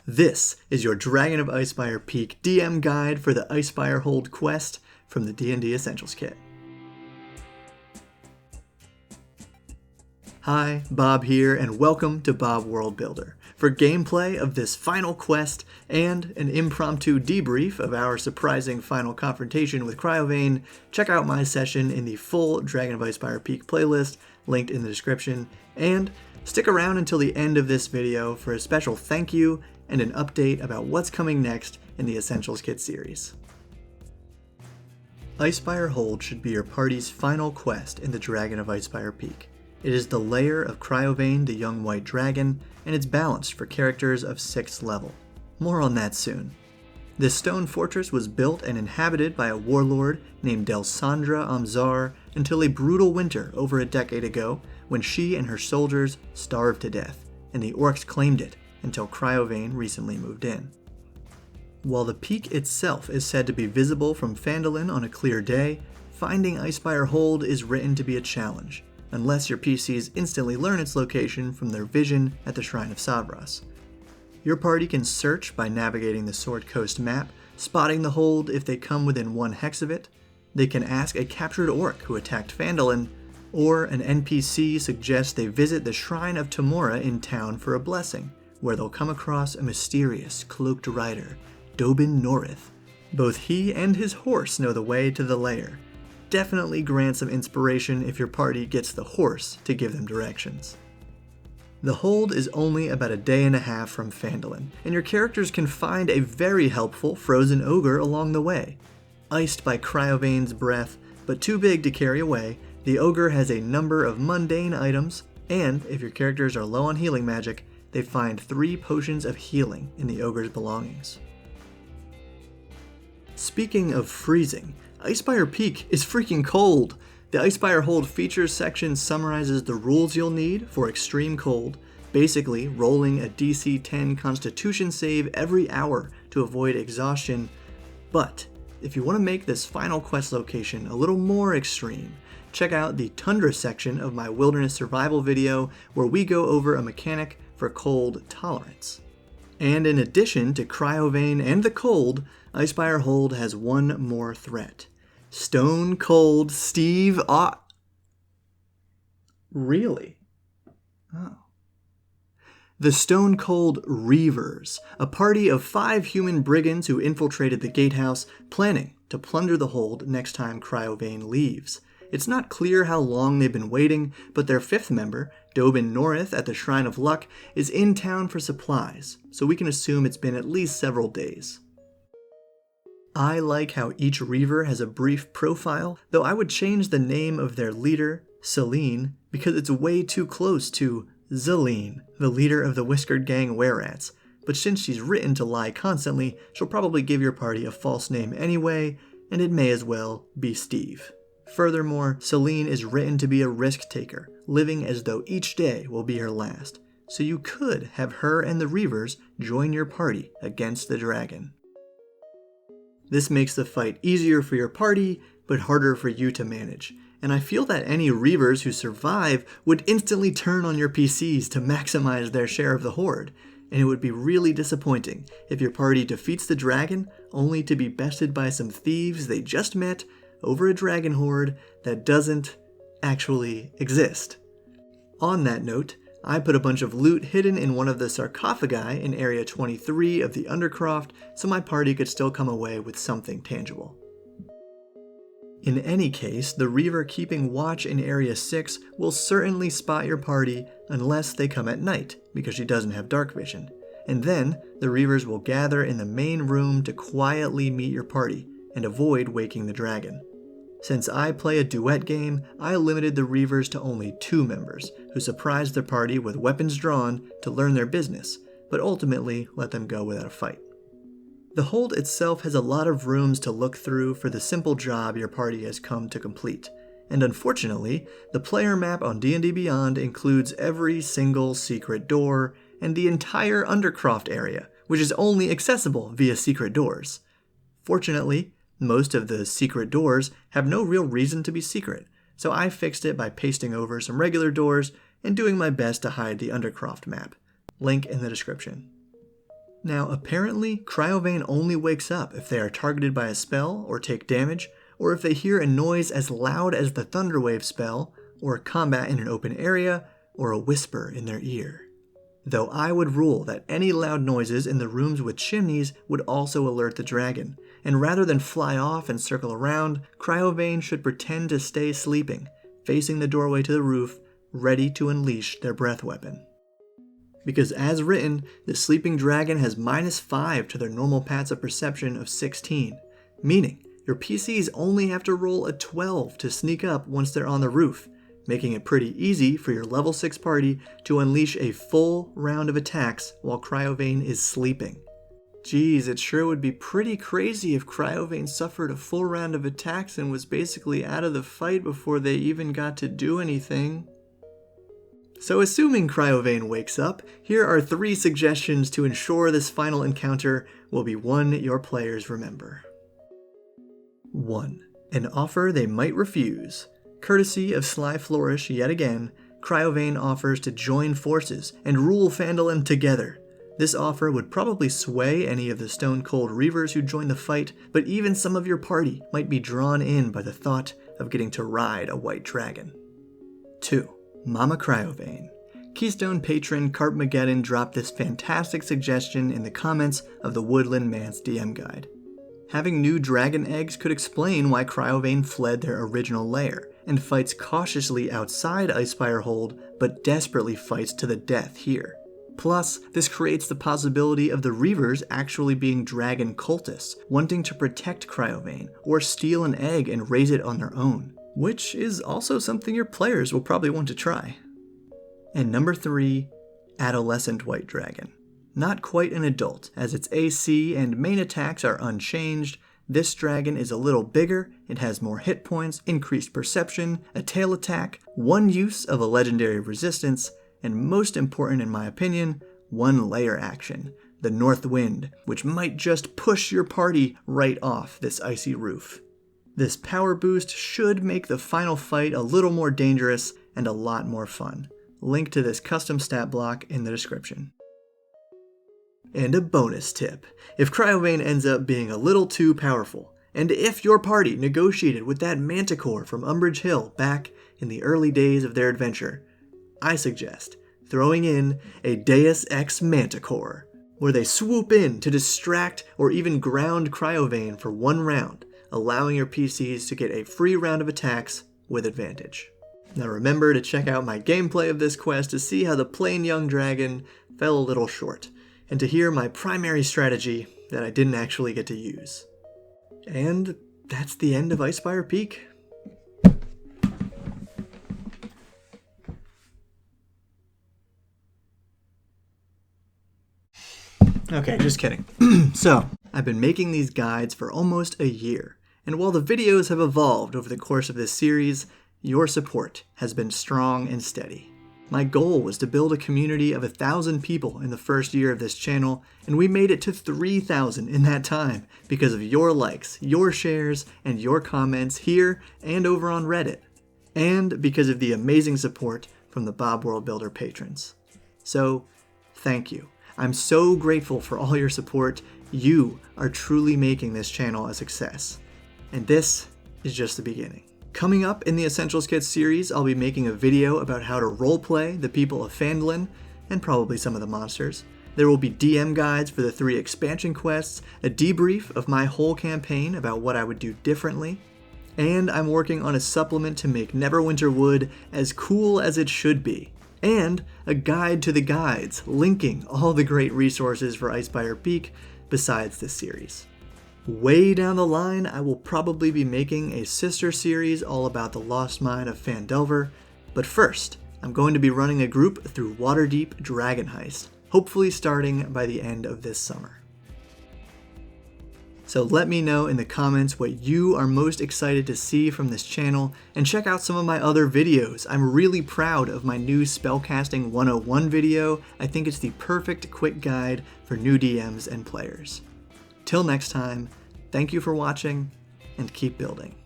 This is your Dragon of Icespire Peak DM guide for the Icespire Hold quest from the D&D Essentials Kit. Hi, Bob here, and welcome to Bob World Builder. For gameplay of this final quest and an impromptu debrief of our surprising final confrontation with Cryovane, check out my session in the full Dragon of Icespire Peak playlist, linked in the description, and stick around until the end of this video for a special thank you and an update about what's coming next in the Essentials Kit series. Icespire Hold should be your party's final quest in the Dragon of Icespire Peak. It is the lair of Cryovane, the young white dragon, and it's balanced for characters of 6th level. More on that soon. This stone fortress was built and inhabited by a warlord named Delsandra Amzar until a brutal winter over a decade ago when she and her soldiers starved to death, and the orcs claimed it until Cryovane recently moved in. While the peak itself is said to be visible from Phandalin on a clear day, finding Icespire Hold is written to be a challenge, unless your PCs instantly learn its location from their vision at the Shrine of Savras. Your party can search by navigating the Sword Coast map, spotting the hold if they come within 1 hex of it. They can ask a captured orc who attacked Phandalin, or an NPC suggests they visit the Shrine of Tamora in town for a blessing, where they'll come across a mysterious cloaked rider, Dobin Norith. Both he and his horse know the way to the lair. Definitely grant some inspiration if your party gets the horse to give them directions. The hold is only about a day and a half from Phandalin, and your characters can find a very helpful frozen ogre along the way. Iced by Cryovane's breath, but too big to carry away, the ogre has a number of mundane items, and if your characters are low on healing magic, they find 3 potions of healing in the ogre's belongings. Speaking of freezing, Icespire Peak is freaking cold! The Icespire Hold features section summarizes the rules you'll need for extreme cold, basically rolling a DC 10 Constitution save every hour to avoid exhaustion. But if you want to make this final quest location a little more extreme, check out the Tundra section of my Wilderness Survival video where we go over a mechanic for cold tolerance. And in addition to Cryovane and the cold, Icespire Hold has one more threat. Stone Cold Steve Really? Oh. The Stone Cold Reavers, a party of 5 human brigands who infiltrated the gatehouse, planning to plunder the hold next time Cryovane leaves. It's not clear how long they've been waiting, but their 5th member, Dobin Norith at the Shrine of Luck, is in town for supplies, so we can assume it's been at least several days. I like how each Reaver has a brief profile, though I would change the name of their leader, Celine, because it's way too close to Zeline, the leader of the Whiskered Gang Wererats. But since she's written to lie constantly, she'll probably give your party a false name anyway, and it may as well be Steve. Furthermore, Celine is written to be a risk-taker, living as though each day will be her last, so you could have her and the Reavers join your party against the dragon. This makes the fight easier for your party, but harder for you to manage, and I feel that any Reavers who survive would instantly turn on your PCs to maximize their share of the horde, and it would be really disappointing if your party defeats the dragon only to be bested by some thieves they just met over a dragon horde that doesn't actually exist. On that note, I put a bunch of loot hidden in one of the sarcophagi in Area 23 of the Undercroft so my party could still come away with something tangible. In any case, the Reaver keeping watch in Area 6 will certainly spot your party unless they come at night, because she doesn't have dark vision. And then, the Reavers will gather in the main room to quietly meet your party and avoid waking the dragon. Since I play a duet game, I limited the Reavers to only 2 members, who surprised their party with weapons drawn to learn their business, but ultimately let them go without a fight. The hold itself has a lot of rooms to look through for the simple job your party has come to complete, and unfortunately, the player map on D&D Beyond includes every single secret door and the entire Undercroft area, which is only accessible via secret doors. Fortunately, most of the secret doors have no real reason to be secret, so I fixed it by pasting over some regular doors and doing my best to hide the Undercroft map. Link in the description. Now, apparently, Cryovane only wakes up if they are targeted by a spell or take damage, or if they hear a noise as loud as the Thunderwave spell, or combat in an open area, or a whisper in their ear. Though I would rule that any loud noises in the rooms with chimneys would also alert the dragon, and rather than fly off and circle around, Cryovane should pretend to stay sleeping, facing the doorway to the roof, ready to unleash their breath weapon. Because as written, the sleeping dragon has -5 to their normal passive perception of 16, meaning your PCs only have to roll a 12 to sneak up once they're on the roof, making it pretty easy for your level 6 party to unleash a full round of attacks while Cryovane is sleeping. Geez, it sure would be pretty crazy if Cryovane suffered a full round of attacks and was basically out of the fight before they even got to do anything. So assuming Cryovane wakes up, here are 3 suggestions to ensure this final encounter will be one your players remember. 1. An offer they might refuse. Courtesy of Sly Flourish yet again, Cryovane offers to join forces and rule Phandalin together. This offer would probably sway any of the Stone Cold Reavers who join the fight, but even some of your party might be drawn in by the thought of getting to ride a white dragon. 2. Mama Cryovane. Keystone patron Carpmageddon dropped this fantastic suggestion in the comments of the Woodland Manse DM guide. Having new dragon eggs could explain why Cryovane fled their original lair, and fights cautiously outside Icespire Hold, but desperately fights to the death here. Plus, this creates the possibility of the Reavers actually being dragon cultists, wanting to protect Cryovane, or steal an egg and raise it on their own, which is also something your players will probably want to try. And number 3, Adolescent White Dragon. Not quite an adult, as its AC and main attacks are unchanged. This dragon is a little bigger, it has more hit points, increased perception, a tail attack, 1 use of a legendary resistance, and most important in my opinion, 1 layer action, the North Wind, which might just push your party right off this icy roof. This power boost should make the final fight a little more dangerous and a lot more fun. Link to this custom stat block in the description. And a bonus tip. If Cryovane ends up being a little too powerful, and if your party negotiated with that manticore from Umbridge Hill back in the early days of their adventure, I suggest throwing in a Deus Ex Manticore, where they swoop in to distract or even ground Cryovane for 1 round, allowing your PCs to get a free round of attacks with advantage. Now remember to check out my gameplay of this quest to see how the plain young dragon fell a little short, and to hear my primary strategy that I didn't actually get to use. And that's the end of Icespire Peak. Okay, just kidding. So, I've been making these guides for almost a year, and while the videos have evolved over the course of this series, your support has been strong and steady. My goal was to build a community of 1,000 people in the first year of this channel, and we made it to 3,000 in that time because of your likes, your shares, and your comments here and over on Reddit, and because of the amazing support from the Bob World Builder patrons. So, thank you. I'm so grateful for all your support. You are truly making this channel a success. And this is just the beginning. Coming up in the Essentials Kit series, I'll be making a video about how to roleplay the people of Phandalin, and probably some of the monsters. There will be DM guides for the 3 expansion quests, a debrief of my whole campaign about what I would do differently, and I'm working on a supplement to make Neverwinter Wood as cool as it should be, and a guide to the guides, linking all the great resources for Icespire Peak besides this series. Way down the line, I will probably be making a sister series all about the lost mine of Phandelver, but first, I'm going to be running a group through Waterdeep Dragon Heist, hopefully starting by the end of this summer. So let me know in the comments what you are most excited to see from this channel, and check out some of my other videos. I'm really proud of my new Spellcasting 101 video. I think it's the perfect quick guide for new DMs and players. Till next time, thank you for watching, and keep building.